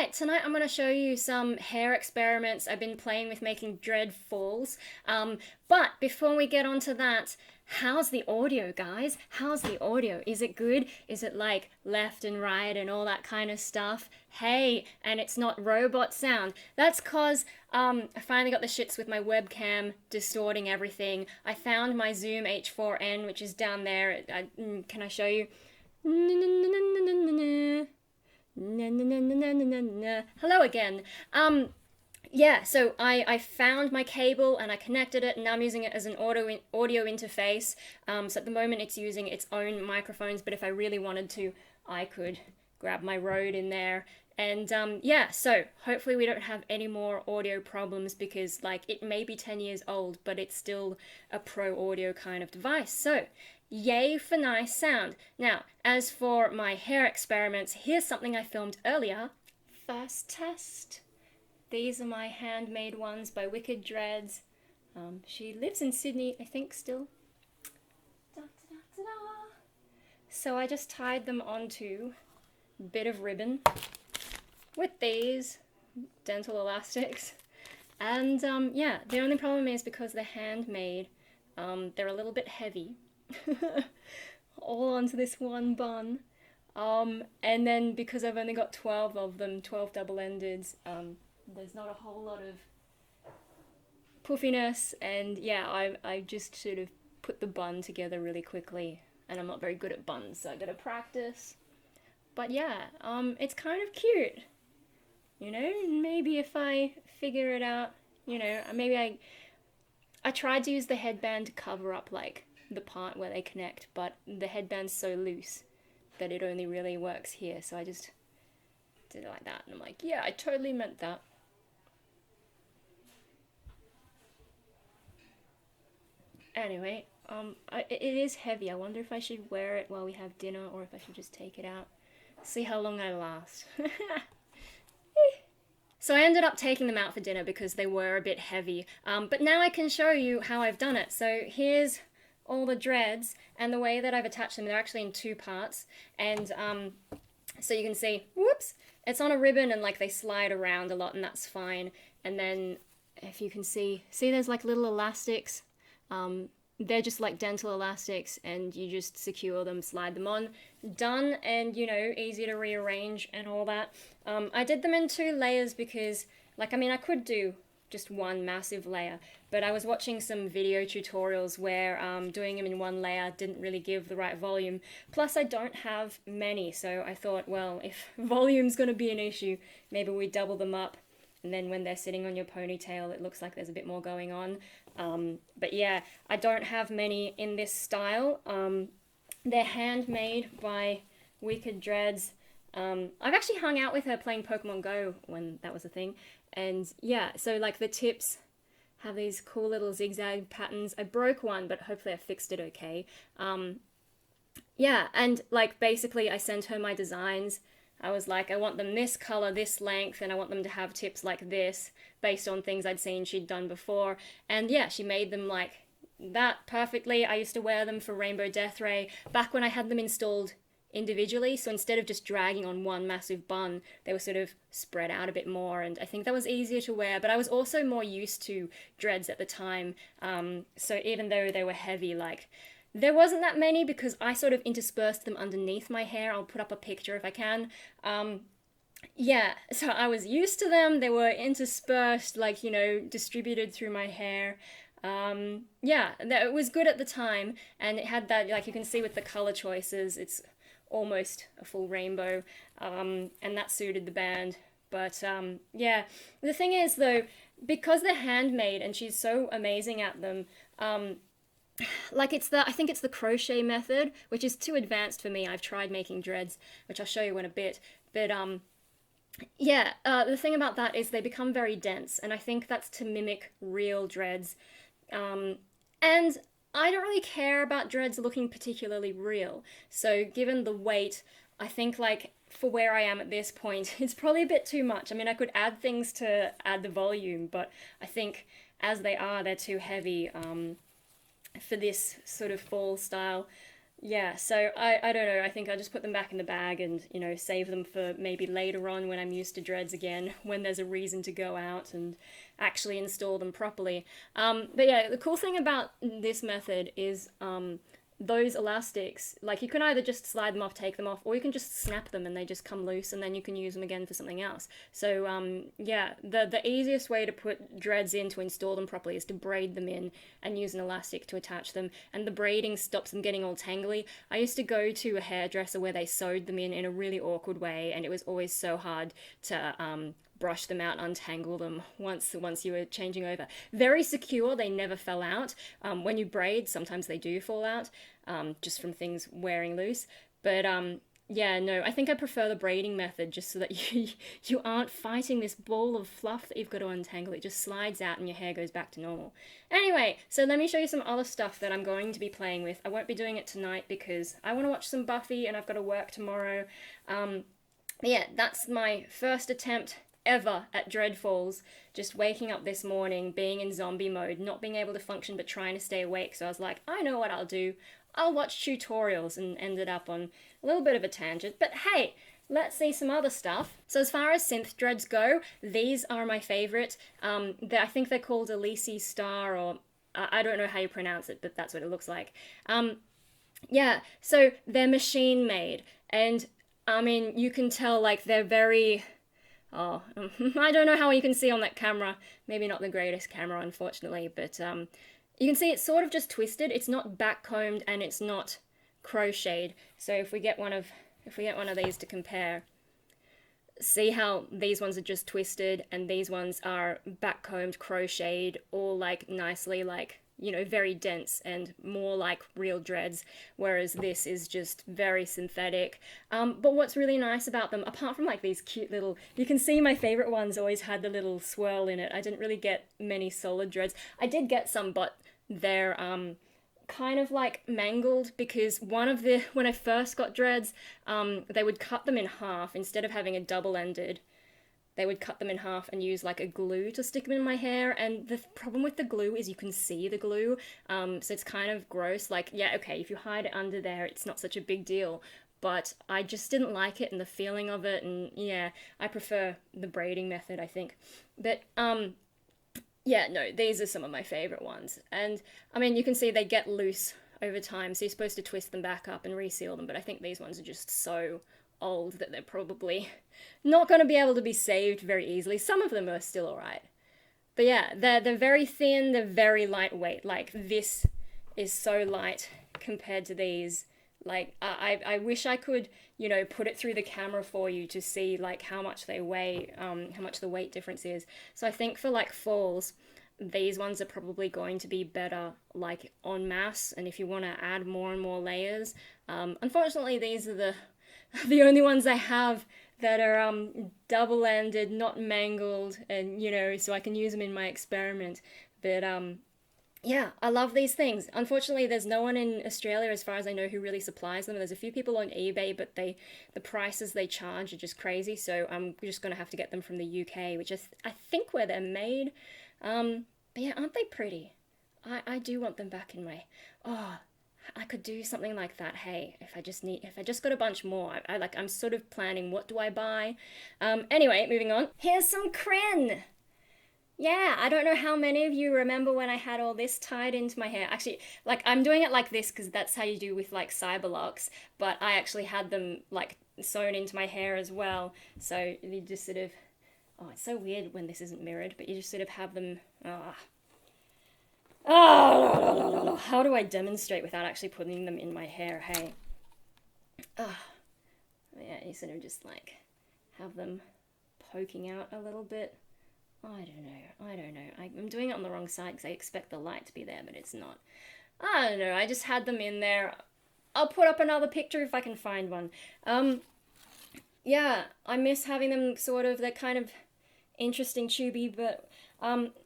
Alright, tonight I'm going to show you some hair experiments I've been playing with making dread falls. But before we get on to that, how's the audio, guys? How's the audio? Is it good? Is it like left and right and all that kind of stuff? Hey, and it's not robot sound. That's cause I finally got the shits with my webcam distorting everything. I found my Zoom H4n, which is down there. Can I show you? Hello again. Yeah, so I found my cable and I connected it, and now I'm using it as an audio interface. So at the moment it's using its own microphones, but if I really wanted to, I could grab my Rode in there. And yeah, so hopefully we don't have any more audio problems because like it may be 10 years old, but it's still a pro audio kind of device. So yay for nice sound. Now, as for my hair experiments, here's something I filmed earlier. First test. These are my handmade ones by Wicked Dreads. She lives in Sydney, I think, still. Da, da, da, da, da. So I just tied them onto a bit of ribbon with these dental elastics. And yeah, the only problem is because they're handmade, they're a little bit heavy. All onto this one bun. And then because I've only got 12 of them, 12 double-endeds, there's not a whole lot of puffiness, and yeah, I just sort of put the bun together really quickly, and I'm not very good at buns, so I gotta practice. But yeah, it's kind of cute. You know, maybe if I figure it out, you know, maybe I tried to use the headband to cover up like the part where they connect, but the headband's so loose that it only really works here, so I just did it like that, and I'm like, yeah, I totally meant that. Anyway, it is heavy. I wonder if I should wear it while we have dinner or if I should just take it out. See how long I last. So I ended up taking them out for dinner because they were a bit heavy. But now I can show you how I've done it. So here's all the dreads, and the way that I've attached them, they're actually in two parts. And so you can see, whoops, it's on a ribbon and like they slide around a lot, and that's fine. And then if you can see there's like little elastics. They're just like dental elastics, and you just secure them, slide them on. Done, and you know, easy to rearrange and all that. I did them in 2 layers because, like, I mean, I could do just one massive layer, but I was watching some video tutorials where doing them in 1 layer didn't really give the right volume. Plus, I don't have many, so I thought, well, if volume's gonna be an issue, maybe we double them up. And then when they're sitting on your ponytail, it looks like there's a bit more going on. But yeah, I don't have many in this style. They're handmade by Wicked Dreads. I've actually hung out with her playing Pokemon Go when that was a thing. And yeah, so like the tips have these cool little zigzag patterns. I broke one, but hopefully I fixed it okay. Yeah, and like basically I sent her my designs. I was like, I want them this color, this length, and I want them to have tips like this, based on things I'd seen she'd done before. And yeah, she made them like that perfectly. I used to wear them for Rainbow Death Ray back when I had them installed individually, so instead of just dragging on one massive bun, they were sort of spread out a bit more, and I think that was easier to wear, but I was also more used to dreads at the time, so even though they were heavy, like, there wasn't that many because I sort of interspersed them underneath my hair. I'll put up a picture if I can. Yeah, so I was used to them. They were interspersed, like, you know, distributed through my hair. Yeah, it was good at the time, and it had that, like you can see with the color choices, it's almost a full rainbow, and that suited the band. But yeah, the thing is though, because they're handmade and she's so amazing at them, like I think it's the crochet method, which is too advanced for me. I've tried making dreads, which I'll show you in a bit, but yeah, the thing about that is they become very dense, and I think that's to mimic real dreads, and I don't really care about dreads looking particularly real, so given the weight, I think like for where I am at this point, it's probably a bit too much. I mean, I could add things to add the volume, but I think as they are, they're too heavy, for this sort of fall style. Yeah, so I don't know. I think I'll just put them back in the bag and, save them for maybe later on when I'm used to dreads again, when there's a reason to go out and actually install them properly. But yeah, the cool thing about this method is those elastics, like you can either just slide them off, take them off, or you can just snap them and they just come loose and then you can use them again for something else. So yeah, the easiest way to put dreads in to install them properly is to braid them in and use an elastic to attach them, and the braiding stops them getting all tangly. I used to go to a hairdresser where they sewed them in a really awkward way, and it was always so hard to brush them out, untangle them once you were changing over. Very secure, they never fell out. When you braid, sometimes they do fall out, just from things wearing loose. But yeah, no, I think I prefer the braiding method just so that you aren't fighting this ball of fluff that you've got to untangle. It just slides out and your hair goes back to normal. Anyway, so let me show you some other stuff that I'm going to be playing with. I won't be doing it tonight because I want to watch some Buffy and I've got to work tomorrow. Yeah, that's my first attempt ever at Dreadfalls, just waking up this morning, being in zombie mode, not being able to function but trying to stay awake. So I was like, I know what I'll do. I'll watch tutorials, and ended up on a little bit of a tangent. But hey, let's see some other stuff. So as far as synth dreads go, these are my favorite. I think they're called Elise Star, or I don't know how you pronounce it, but that's what it looks like. Yeah, so they're machine made, and I mean, you can tell like they're very... Oh, I don't know how you can see on that camera. Maybe not the greatest camera, unfortunately, but you can see it's sort of just twisted. It's not backcombed and it's not crocheted. So if we get one of these to compare, see how these ones are just twisted and these ones are backcombed, crocheted, all like nicely, like, very dense and more like real dreads, whereas this is just very synthetic. But what's really nice about them, apart from like these cute little, you can see my favorite ones always had the little swirl in it. I didn't really get many solid dreads. I did get some, but they're kind of like mangled, because when I first got dreads, they would cut them in half instead of having a double-ended. They would cut them in half and use like a glue to stick them in my hair. And the problem with the glue is you can see the glue. So it's kind of gross. Like, yeah, okay, if you hide it under there, it's not such a big deal. But I just didn't like it and the feeling of it. And yeah, I prefer the braiding method, I think. But yeah, no, these are some of my favorite ones. And I mean, you can see they get loose over time. So you're supposed to twist them back up and reseal them. But I think these ones are just so old that they're probably not going to be able to be saved very easily. Some of them are still alright. But yeah, they're very thin, they're very lightweight. Like, this is so light compared to these. Like, I wish I could, put it through the camera for you to see, like, how much they weigh, how much the weight difference is. So I think for, like, falls, these ones are probably going to be better, like, en masse, and if you want to add more and more layers. Unfortunately, these are the only ones I have that are double-ended, not mangled, and so I can use them in my experiment. But yeah, I love these things. Unfortunately, there's no one in Australia, as far as I know, who really supplies them. There's a few people on eBay, but the prices they charge are just crazy. So I'm just gonna have to get them from the UK, which is I think where they're made. But yeah, aren't they pretty? I do want them back in my... Oh, I could do something like that. Hey, if I just got a bunch more, I'm sort of planning, what do I buy? Anyway, moving on. Here's some crin. Yeah, I don't know how many of you remember when I had all this tied into my hair. Actually, like, I'm doing it like this because that's how you do with like Cyberlox, but I actually had them like sewn into my hair as well. So you just sort of, oh, it's so weird when this isn't mirrored, but you just sort of have them, Oh, how do I demonstrate without actually putting them in my hair? Hey. Oh, yeah, you sort of just like have them poking out a little bit. I don't know. I'm doing it on the wrong side because I expect the light to be there, but it's not. I don't know. I just had them in there. I'll put up another picture if I can find one. Yeah, I miss having them sort of, they're kind of interesting, tubey, but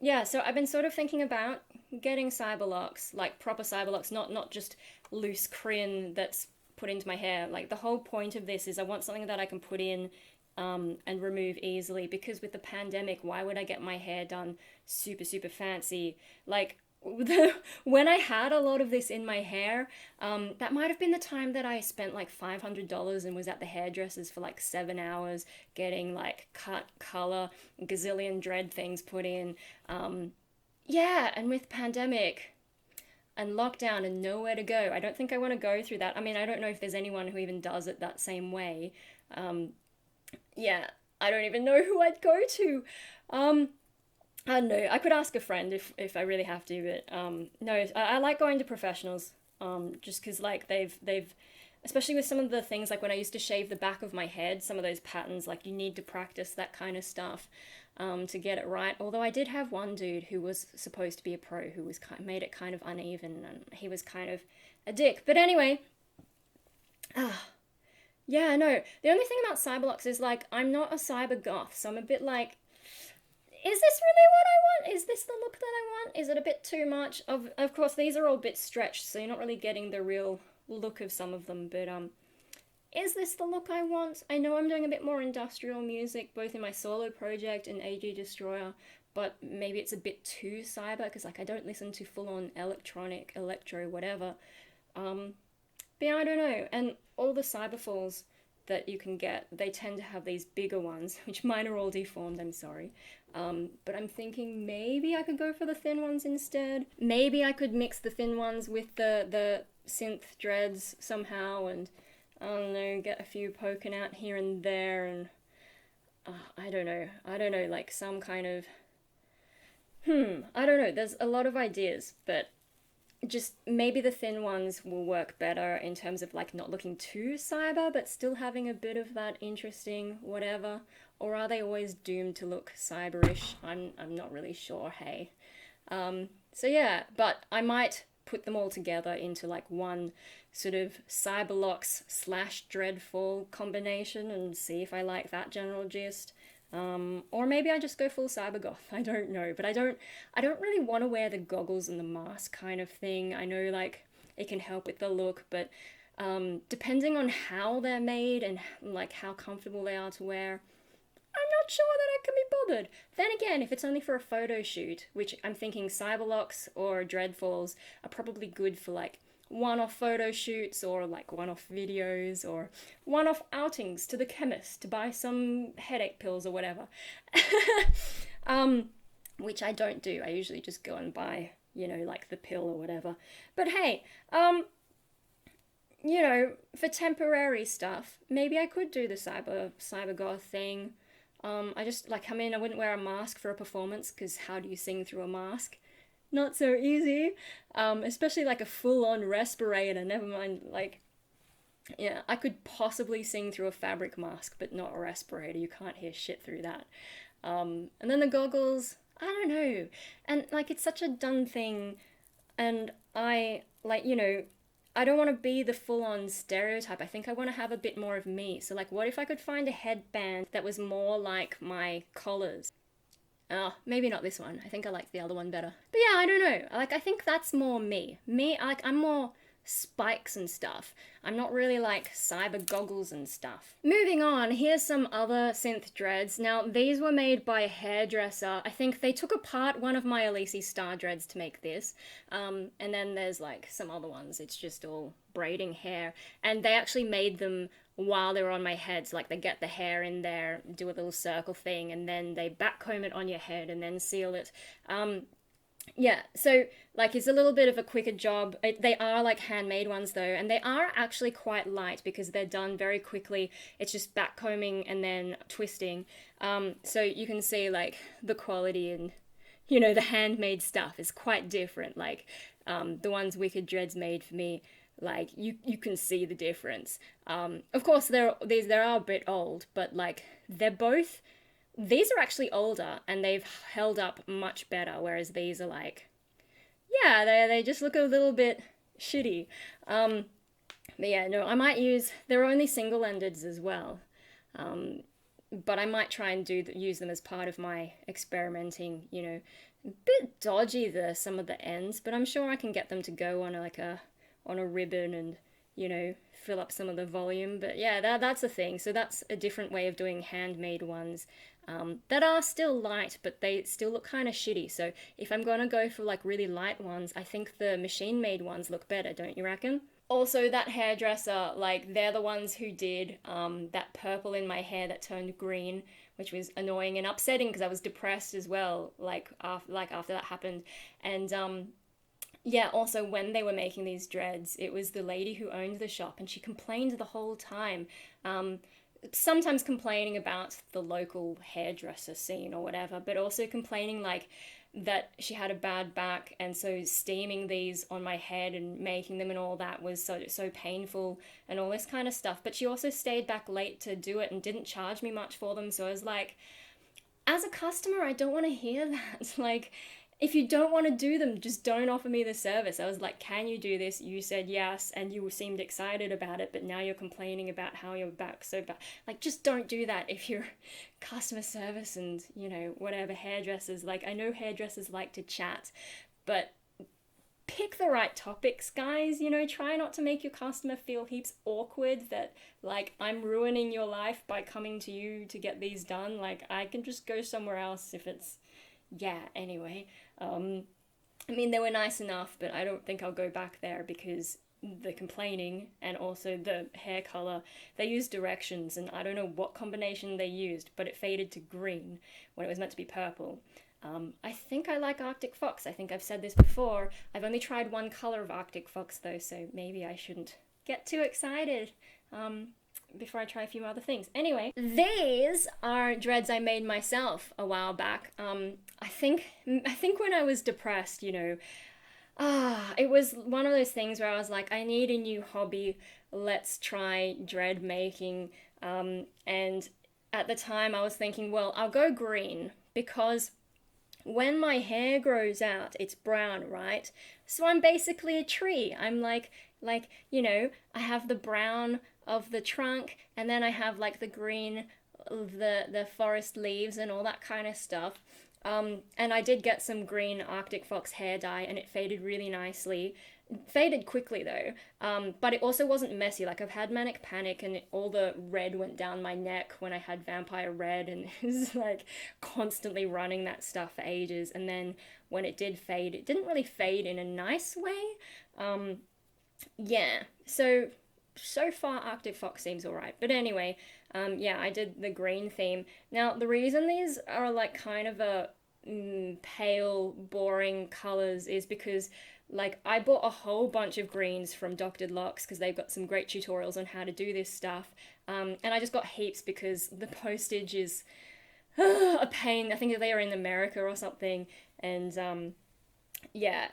yeah, so I've been sort of thinking about getting Cyberlox, like proper Cyberlox, not just loose crin that's put into my hair. Like, the whole point of this is I want something that I can put in and remove easily, because with the pandemic, why would I get my hair done super, super fancy? Like, when I had a lot of this in my hair, that might have been the time that I spent like $500 and was at the hairdressers for like 7 hours getting like cut, color, gazillion dread things put in. Yeah, and with pandemic and lockdown and nowhere to go, I don't think I want to go through that. I mean, I don't know if there's anyone who even does it that same way. Um, yeah, I don't even know who I'd go to. Um, I don't know. I could ask a friend if I really have to, but no, I like going to professionals. Just because like they've especially with some of the things like when I used to shave the back of my head, some of those patterns like you need to practice that kind of stuff to get it right. Although I did have one dude who was supposed to be a pro who was made it kind of uneven and he was kind of a dick. But anyway, yeah, no. The only thing about Cyberlox is like I'm not a cyber goth, so I'm a bit like is this really what I want? Is this the look that I want? Is it a bit too much? Of course, these are all a bit stretched, so you're not really getting the real look of some of them. But is this the look I want? I know I'm doing a bit more industrial music, both in my solo project and AG Destroyer, but maybe it's a bit too cyber because like I don't listen to full on electronic, electro, whatever. But yeah, I don't know. And all the cyberfalls that you can get, they tend to have these bigger ones, which mine are all deformed, I'm sorry. But I'm thinking maybe I could go for the thin ones instead. Maybe I could mix the thin ones with the synth dreads somehow and, I don't know, get a few poking out here and there and, I don't know. I don't know, like some kind of, I don't know. There's a lot of ideas, but just maybe the thin ones will work better in terms of like not looking too cyber but still having a bit of that interesting whatever, or are they always doomed to look cyberish? I'm not really sure. Hey, so yeah, but I might put them all together into like one sort of Cyberlox slash Dreadfall combination and see if I like that general gist. Or maybe I just go full cybergoth. I don't know, but I don't really want to wear the goggles and the mask kind of thing. I know like it can help with the look, but depending on how they're made and like how comfortable they are to wear, I'm not sure that I can be bothered. Then again, if it's only for a photo shoot, which I'm thinking Cyberlocks or Dreadfalls are probably good for like one-off photo shoots or like one-off videos or one-off outings to the chemist to buy some headache pills or whatever. um, which I don't do. I usually just go and buy, like the pill or whatever. But hey, for temporary stuff, maybe I could do the cybergoth thing. I just like I wouldn't wear a mask for a performance because how do you sing through a mask? Not so easy. Especially like a full-on respirator. Never mind, like yeah, I could possibly sing through a fabric mask, but not a respirator. You can't hear shit through that. And then the goggles, I don't know. And like it's such a done thing, and I like I don't want to be the full on stereotype. I think I want to have a bit more of me. So, like, what if I could find a headband that was more like my collars? Oh, maybe not this one. I think I like the other one better. But yeah, I don't know. Like, I think that's more me. I'm more spikes and stuff. I'm not really like cyber goggles and stuff. Moving on, here's some other synth dreads. Now, these were made by a hairdresser. I think they took apart one of my Elise Star dreads to make this. And then there's like some other ones. It's just all braiding hair. And they actually made them while they were on my head. So like they get the hair in there, do a little circle thing, and then they backcomb it on your head and then seal it. Yeah, so like it's a little bit of a quicker job. They are like handmade ones though, and they are actually quite light because they're done very quickly. It's just backcombing and then twisting. So you can see like the quality and the handmade stuff is quite different. Like the ones Wicked Dreads made for me, like you can see the difference. Of course they are a bit old, but like these are actually older and they've held up much better, whereas these are like, yeah, they just look a little bit shitty. But yeah, no, I might they're only single-endeds as well. But I might try and use them as part of my experimenting, a bit dodgy some of the ends, but I'm sure I can get them to go on on a ribbon and, fill up some of the volume. But yeah, that's a thing. So that's a different way of doing handmade ones. that are still light, but they still look kind of shitty. So if I'm gonna go for like really light ones, I think the machine made ones look better, don't you reckon? Also, that hairdresser, like, they're the ones who did that purple in my hair that turned green, which was annoying and upsetting because I was depressed as well, after that happened. And yeah, also when they were making these dreads, it was the lady who owned the shop, and she complained the whole time. Um, Sometimes complaining about the local hairdresser scene or whatever, but also complaining like that she had a bad back, and so steaming these on my head and making them and all that was so painful and all this kind of stuff. But she also stayed back late to do it and didn't charge me much for them. So I was like, as a customer, I don't want to hear that. Like, if you don't want to do them, just don't offer me the service. I was like, can you do this? You said yes, and you seemed excited about it, but now you're complaining about how your back's so bad. Like, just don't do that if you're customer service and, whatever, hairdressers. Like, I know hairdressers like to chat, but pick the right topics, guys. Try not to make your customer feel heaps awkward that, like, I'm ruining your life by coming to you to get these done. Like, I can just go somewhere else if it's, yeah, anyway. I mean, they were nice enough, but I don't think I'll go back there because the complaining and also the hair color, they used directions, and I don't know what combination they used, but it faded to green when it was meant to be purple. I think I like Arctic Fox. I think I've said this before. I've only tried one color of Arctic Fox though, so maybe I shouldn't get too excited before I try a few other things. Anyway, these are dreads I made myself a while back. I think when I was depressed, it was one of those things where I was like, I need a new hobby. Let's try dread making. And at the time I was thinking, well, I'll go green because when my hair grows out, it's brown, right? So I'm basically a tree. I'm like, I have the brown of the trunk, and then I have like the green of the forest leaves and all that kind of stuff. And I did get some green Arctic Fox hair dye, and it faded really nicely. Faded quickly though, but it also wasn't messy. Like, I've had manic panic, and all the red went down my neck when I had vampire red, and it was like constantly running that stuff for ages. And then when it did fade, it didn't really fade in a nice way. Yeah, so far Arctic Fox seems alright. But anyway, yeah, I did the green theme. Now, the reason these are like kind of a pale, boring colors is because, like, I bought a whole bunch of greens from Dr. Lox because they've got some great tutorials on how to do this stuff. And I just got heaps because the postage is a pain. I think they are in America or something. And yeah,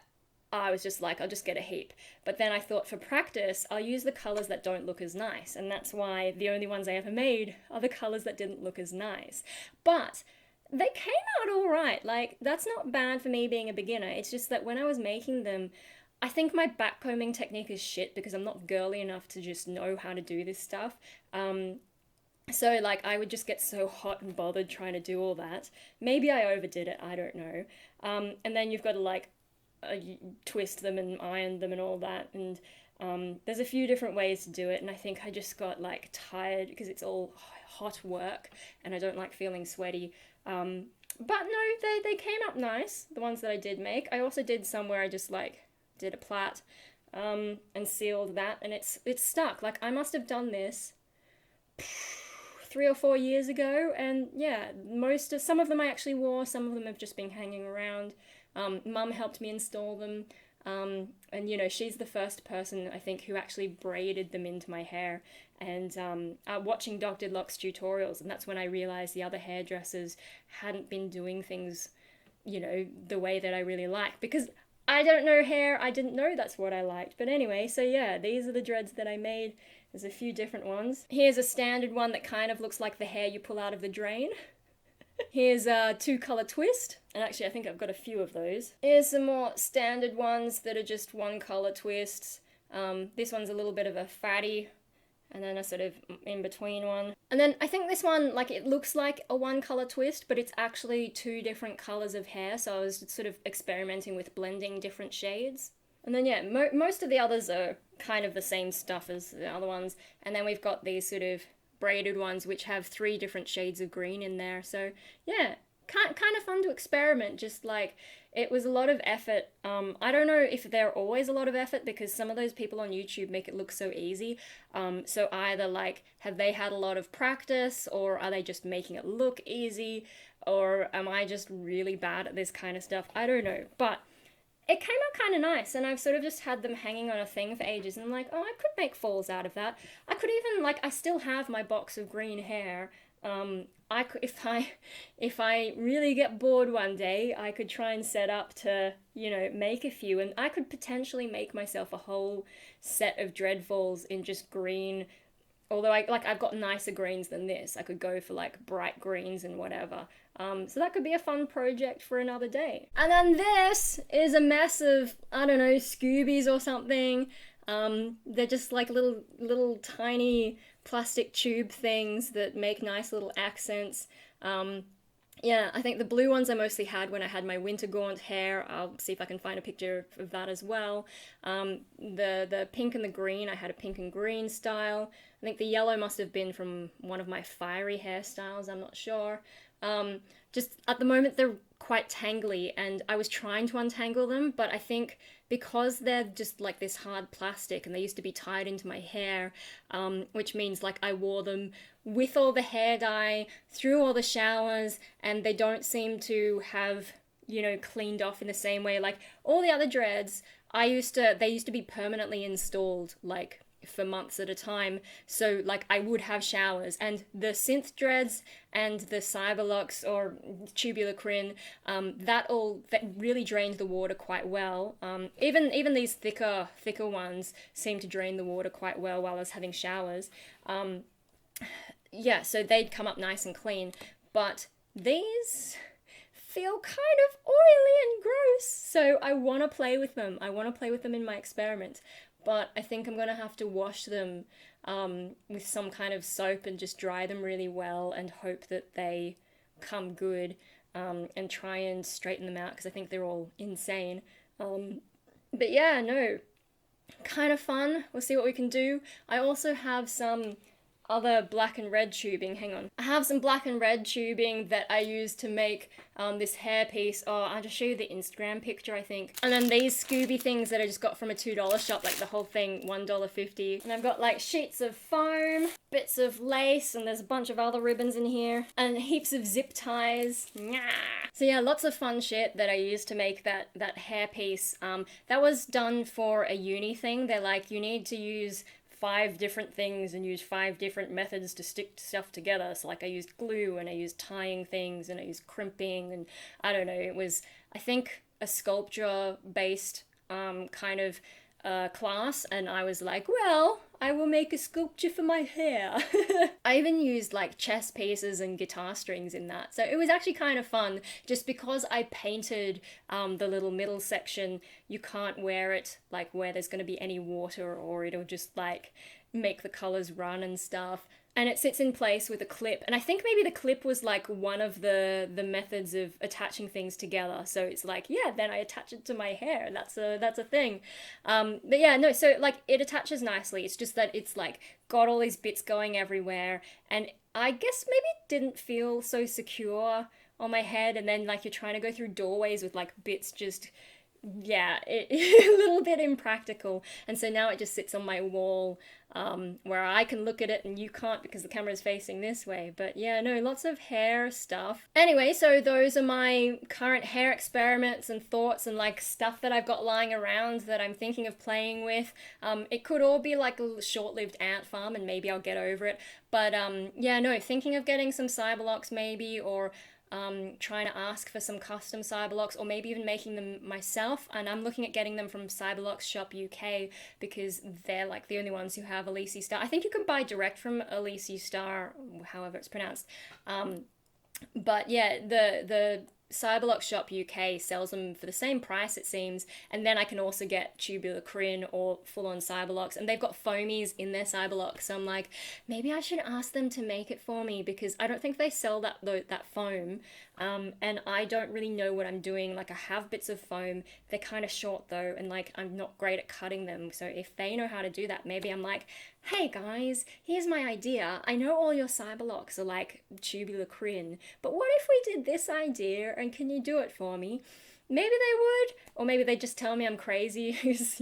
I was just like, I'll just get a heap. But then I thought, for practice, I'll use the colors that don't look as nice. And that's why the only ones I ever made are the colors that didn't look as nice. But they came out all right. Like, that's not bad for me being a beginner. It's just that when I was making them, I think my backcombing technique is shit because I'm not girly enough to just know how to do this stuff. So, like, I would just get so hot and bothered trying to do all that. Maybe I overdid it, I don't know. And then you've got to, like, twist them and iron them and all that, and there's a few different ways to do it, and I think I just got like tired because it's all hot work and I don't like feeling sweaty. But no, they came up nice, the ones that I did make. I also did some where I just like did a plait and sealed that, and it's stuck. Like, I must have done this 3 or 4 years ago, and yeah, some of them I actually wore, some of them have just been hanging around. Mum helped me install them, and she's the first person, I think, who actually braided them into my hair. And watching Dr. Lock's tutorials, and that's when I realized the other hairdressers hadn't been doing things, the way that I really like. Because I don't know hair, I didn't know that's what I liked. But anyway, so yeah, these are the dreads that I made. There's a few different ones. Here's a standard one that kind of looks like the hair you pull out of the drain. Here's a 2-color twist, and actually I think I've got a few of those. Here's some more standard ones that are just 1-color twists. This one's a little bit of a fatty, and then a sort of in-between one. And then I think this one, like, it looks like a 1-color twist, but it's actually 2 different colors of hair, so I was sort of experimenting with blending different shades. And then yeah, most of the others are kind of the same stuff as the other ones. And then we've got these sort of braided ones which have 3 different shades of green in there. So yeah, kind of fun to experiment. Just like, it was a lot of effort. I don't know if they're always a lot of effort, because some of those people on YouTube make it look so easy. So either like, have they had a lot of practice, or are they just making it look easy, or am I just really bad at this kind of stuff? I don't know, but it came out kind of nice, and I've sort of just had them hanging on a thing for ages, and I'm like, oh, I could make falls out of that. I could even, like, I still have my box of green hair. I could, if I really get bored one day, I could try and set up to, you know, make a few, and I could potentially make myself a whole set of dreadfalls in just green. Although I've got nicer greens than this. I could go for like bright greens and whatever. So that could be a fun project for another day. And then this is a mess of, I don't know, Scoobies or something. They're just like little tiny plastic tube things that make nice little accents. Yeah, I think the blue ones I mostly had when I had my winter gaunt hair. I'll see if I can find a picture of that as well. The pink and the green, I had a pink and green style. I think the yellow must have been from one of my fiery hairstyles, I'm not sure. Just at the moment they're quite tangly, and I was trying to untangle them, but I think because they're just like this hard plastic and they used to be tied into my hair, which means like I wore them with all the hair dye through all the showers, and they don't seem to have, you know, cleaned off in the same way. Like all the other dreads, they used to be permanently installed, like for months at a time. So like I would have showers, and the synth dreads and the Cyberlox or tubular crin, that really drained the water quite well. Even these thicker ones seem to drain the water quite well while I was having showers. Yeah, so they'd come up nice and clean, but these feel kind of oily and gross. So I want to play with them. I want to play with them in my experiment. But I think I'm going to have to wash them with some kind of soap and just dry them really well and hope that they come good, and try and straighten them out, because I think they're all insane. But yeah, no, kind of fun. We'll see what we can do. I also have some other black and red tubing. Hang on. I have some black and red tubing that I use to make this hairpiece. Oh, I'll just show you the Instagram picture, I think. And then these Scooby things that I just got from a $2 shop, like the whole thing, $1.50. And I've got like sheets of foam, bits of lace, and there's a bunch of other ribbons in here, and heaps of zip ties. So yeah, lots of fun shit that I used to make that hairpiece. That was done for a uni thing. They're like, you need to use 5 different things and use 5 different methods to stick stuff together. So like I used glue, and I used tying things, and I used crimping, and I don't know, it was, I think, a sculpture based kind of class, and I was like, well, I will make a sculpture for my hair. I even used like chess pieces and guitar strings in that, so it was actually kind of fun. Just because I painted the little middle section, you can't wear it like where there's going to be any water, or it'll just like make the colors run and stuff. And it sits in place with a clip, and I think maybe the clip was like one of the methods of attaching things together. So it's like, yeah, then I attach it to my hair. That's a thing. But yeah, no, so like it attaches nicely. It's just that it's like got all these bits going everywhere, and I guess maybe it didn't feel so secure on my head. And then like you're trying to go through doorways with like bits just, yeah, a little bit impractical. And so now it just sits on my wall, where I can look at it and you can't because the camera's facing this way. But yeah, no, lots of hair stuff. Anyway, so those are my current hair experiments and thoughts, and like stuff that I've got lying around that I'm thinking of playing with. It could all be like a short-lived ant farm, and maybe I'll get over it. But yeah, no, thinking of getting some Cyberlox maybe, or trying to ask for some custom Cyberlox, or maybe even making them myself. And I'm looking at getting them from Cyberlox Shop UK, because they're like the only ones who have Elise Star. I think you can buy direct from Elise Star, however it's pronounced. But yeah, the Cyberlox Shop UK sells them for the same price, it seems, and then I can also get tubular crin or full-on Cyberlox, and they've got foamies in their Cyberlox, so I'm like, maybe I should ask them to make it for me, because I don't think they sell that foam, and I don't really know what I'm doing. Like, I have bits of foam, they're kind of short though, and like I'm not great at cutting them, so if they know how to do that, maybe I'm like, Hey guys, here's my idea. I know all your Cyberlocks are like tubular crin, but what if we did this idea and can you do it for me? Maybe they would, or maybe they just tell me I'm crazy, who's,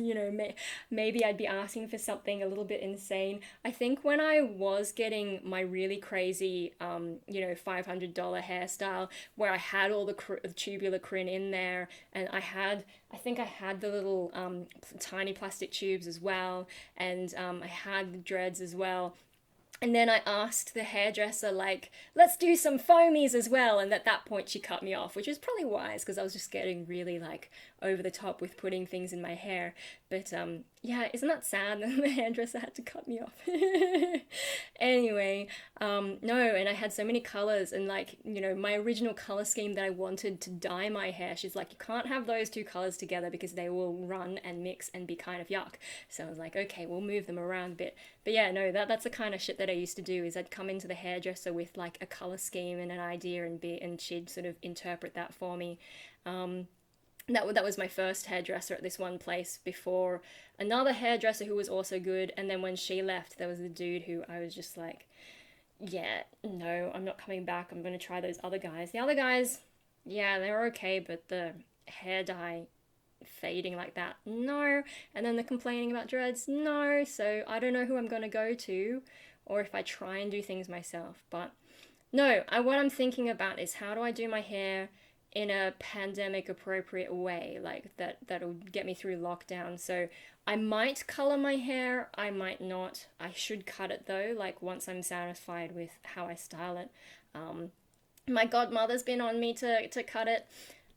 maybe I'd be asking for something a little bit insane. I think when I was getting my really crazy, $500 hairstyle, where I had all the tubular crin in there, and I think I had the little tiny plastic tubes as well, and I had the dreads as well. And then I asked the hairdresser, like, let's do some foamies as well. And at that point, she cut me off, which was probably wise because I was just getting really, like, over the top with putting things in my hair. But yeah, isn't that sad that the hairdresser had to cut me off? Anyway, no, and I had so many colors and, like, my original color scheme that I wanted to dye my hair. She's like, you can't have those two colors together because they will run and mix and be kind of yuck. So I was like, okay, we'll move them around a bit. But yeah, no, that's the kind of shit that I used to do. Is I'd come into the hairdresser with like a color scheme and an idea, and she'd sort of interpret that for me. That was my first hairdresser at this one place before another hairdresser who was also good. And then when she left, there was the dude who I was just like, yeah, no, I'm not coming back. I'm gonna try those other guys. The other guys, yeah, they're okay, but the hair dye fading like that, no. And then the complaining about dreads, no. So I don't know who I'm gonna go to, or if I try and do things myself. But no, what I'm thinking about is how do I do my hair in a pandemic appropriate way, like that'll get me through lockdown. So I might color my hair, I might not. I should cut it though, like once I'm satisfied with how I style it. My godmother's been on me to cut it.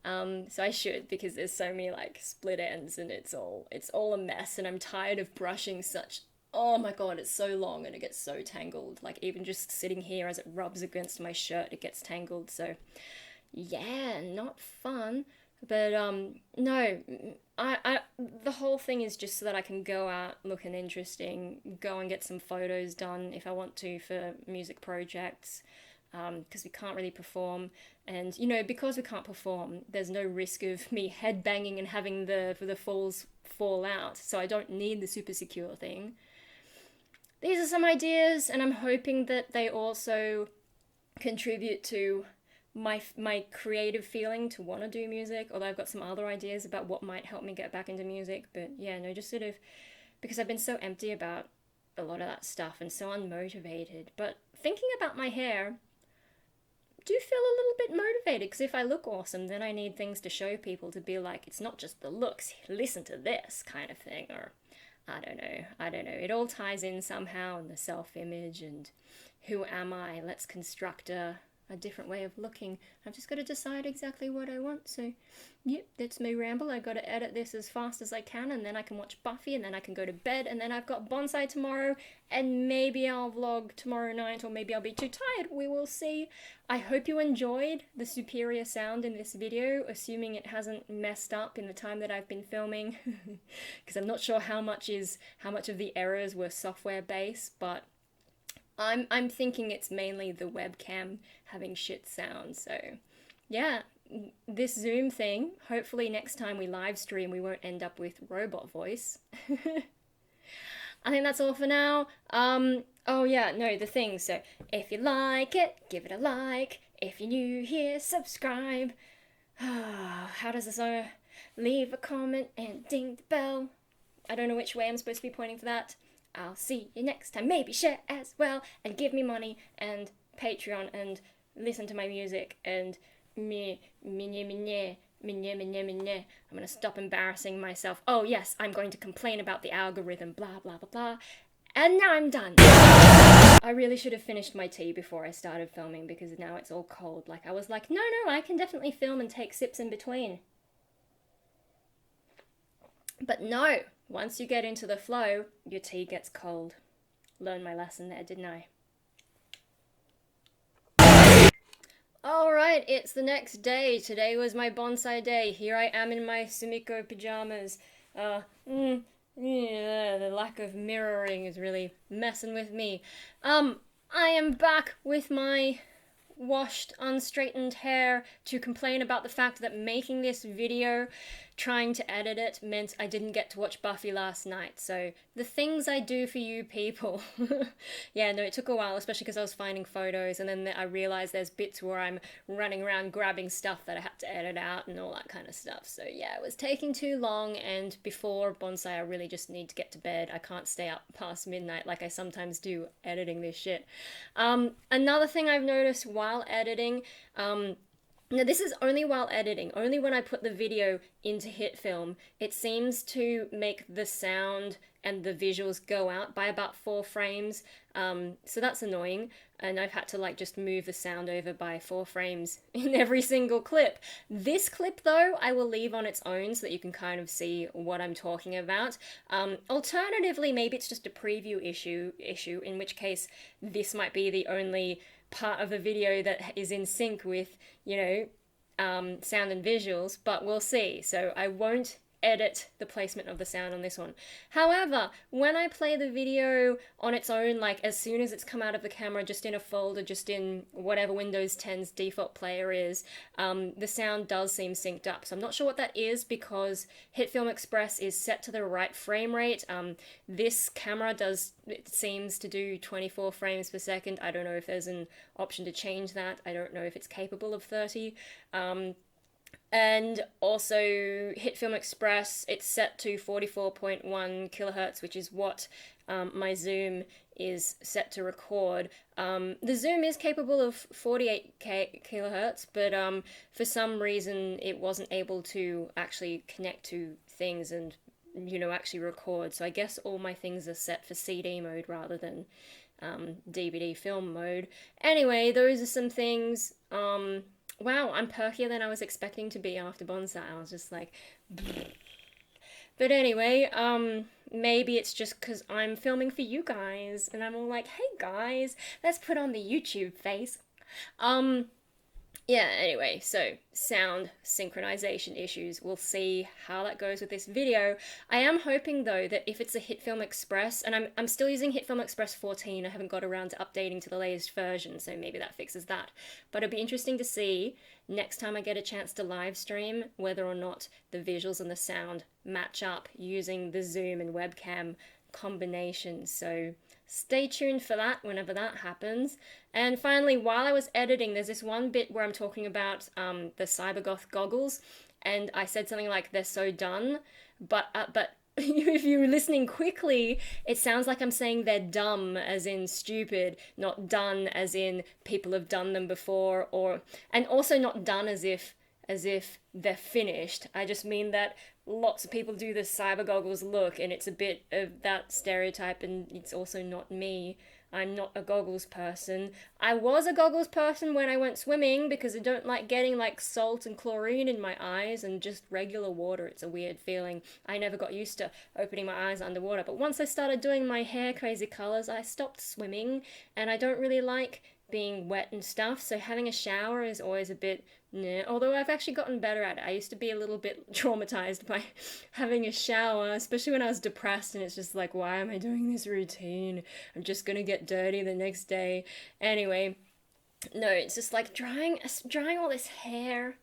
So I should, because there's so many like split ends and it's all a mess, and I'm tired of brushing such, oh my god, it's so long and it gets so tangled. Like even just sitting here as it rubs against my shirt, it gets tangled. So yeah, not fun. But no, I the whole thing is just so that I can go out looking interesting, go and get some photos done if I want to for music projects, because we can't really perform. And because we can't perform, there's no risk of me headbanging and having the falls fall out. So I don't need the super secure thing. These are some ideas, and I'm hoping that they also contribute to my creative feeling to want to do music, although I've got some other ideas about what might help me get back into music. But yeah, no, just sort of because I've been so empty about a lot of that stuff and so unmotivated. But thinking about my hair, do feel a little bit motivated, because if I look awesome, then I need things to show people to be like, it's not just the looks, listen to this kind of thing. Or I don't know. It all ties in somehow, and the self-image and who am I? Let's construct a different way of looking. I've just got to decide exactly what I want. So, yep, that's my ramble. I got to edit this as fast as I can, and then I can watch Buffy, and then I can go to bed, and then I've got bonsai tomorrow, and maybe I'll vlog tomorrow night, or maybe I'll be too tired. We will see. I hope you enjoyed the superior sound in this video, assuming it hasn't messed up in the time that I've been filming, because I'm not sure how much of the errors were software based, but I'm thinking it's mainly the webcam having shit sound. So yeah, this Zoom thing, hopefully next time we live stream we won't end up with robot voice. I think that's all for now. Oh yeah, no, the thing. So if you like it, give it a like. If you're new here, subscribe. How does this leave a comment and ding the bell. I don't know which way I'm supposed to be pointing for that. I'll see you next time. Maybe share as well, and give me money, and Patreon, and listen to my music, and me. I'm gonna stop embarrassing myself. Oh yes, I'm going to complain about the algorithm, blah blah blah blah. And now I'm done. I really should have finished my tea before I started filming, because now it's all cold. Like I was like, no, I can definitely film and take sips in between. But no, once you get into the flow, your tea gets cold. Learned my lesson there, didn't I? Alright, it's the next day. Today was my bonsai day. Here I am in my Sumiko pajamas. The lack of mirroring is really messing with me. I am back with my washed, unstraightened hair to complain about the fact that making this video, trying to edit it, meant I didn't get to watch Buffy last night. So, the things I do for you people. Yeah, no, it took a while, especially because I was finding photos, and then I realized there's bits where I'm running around grabbing stuff that I had to edit out and all that kind of stuff. So, yeah, it was taking too long, and before Bonsai, I really just need to get to bed. I can't stay up past midnight like I sometimes do editing this shit. Another thing I've noticed while editing, now this is only while editing, only when I put the video into HitFilm, it seems to make the sound and the visuals go out by about 4 frames, so that's annoying, and I've had to like just move the sound over by 4 frames in every single clip. This clip though, I will leave on its own so that you can kind of see what I'm talking about. Alternatively, maybe it's just a preview issue, in which case this might be the only part of the video that is in sync with, you know, sound and visuals, but we'll see. So I won't edit the placement of the sound on this one. However, when I play the video on its own, like as soon as it's come out of the camera, just in a folder, just in whatever Windows 10's default player is, the sound does seem synced up. So I'm not sure what that is, because HitFilm Express is set to the right frame rate. This camera it seems to do 24 frames per second. I don't know if there's an option to change that. I don't know if it's capable of 30. And also HitFilm Express, it's set to 44.1 kilohertz, which is what my zoom is set to record. The zoom is capable of 48 kilohertz, but for some reason it wasn't able to actually connect to things and, you know, actually record. So I guess all my things are set for CD mode rather than DVD film mode. Anyway, those are some things. Wow, I'm perkier than I was expecting to be after Bonsai. I was just like... But anyway, maybe it's just because I'm filming for you guys, and I'm all like, hey guys, let's put on the YouTube face. Yeah, anyway, so sound synchronization issues. We'll see how that goes with this video. I am hoping though that if it's a HitFilm Express, and I'm still using HitFilm Express 14, I haven't got around to updating to the latest version, so maybe that fixes that. But it'll be interesting to see next time I get a chance to live stream whether or not the visuals and the sound match up using the zoom and webcam combination. So stay tuned for that whenever that happens. And finally, while I was editing, there's this one bit where I'm talking about the Cybergoth goggles, and I said something like, they're so done, but if you're listening quickly, it sounds like I'm saying they're dumb, as in stupid, not done as in people have done them before, and also not done as if they're finished. I just mean that lots of people do the cyber goggles look, and it's a bit of that stereotype, and it's also not me. I'm not a goggles person. I was a goggles person when I went swimming because I don't like getting like salt and chlorine in my eyes and just regular water. It's a weird feeling. I never got used to opening my eyes underwater, but once I started doing my hair crazy colors, I stopped swimming, and I don't really like being wet and stuff, so having a shower is always a bit nah. Although I've actually gotten better at it. I used to be a little bit traumatized by having a shower, especially when I was depressed, and it's just like, why am I doing this routine? I'm just gonna get dirty the next day. Anyway, no, it's just like drying all this hair.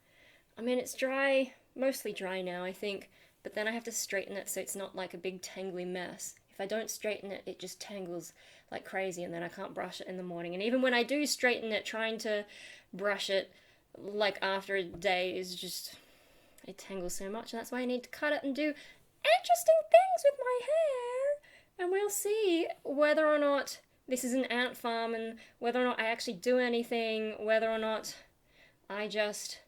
I mean, it's mostly dry now, I think, but then I have to straighten it so it's not like a big tangly mess. If I don't straighten it, it just tangles like crazy, and then I can't brush it in the morning. And even when I do straighten it, trying to brush it like after a day is just, it tangles so much, and that's why I need to cut it and do interesting things with my hair. And we'll see whether or not this is an ant farm, and whether or not I actually do anything, whether or not I just,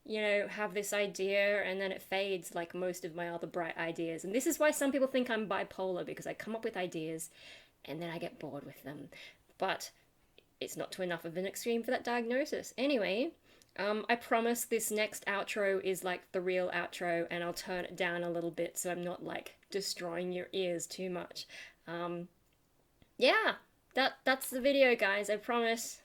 you know, have this idea and then it fades like most of my other bright ideas. And this is why some people think I'm bipolar, because I come up with ideas and then I get bored with them. But it's not to enough of an extreme for that diagnosis. Anyway, I promise this next outro is like the real outro, and I'll turn it down a little bit so I'm not like destroying your ears too much. Yeah, that's the video, guys, I promise.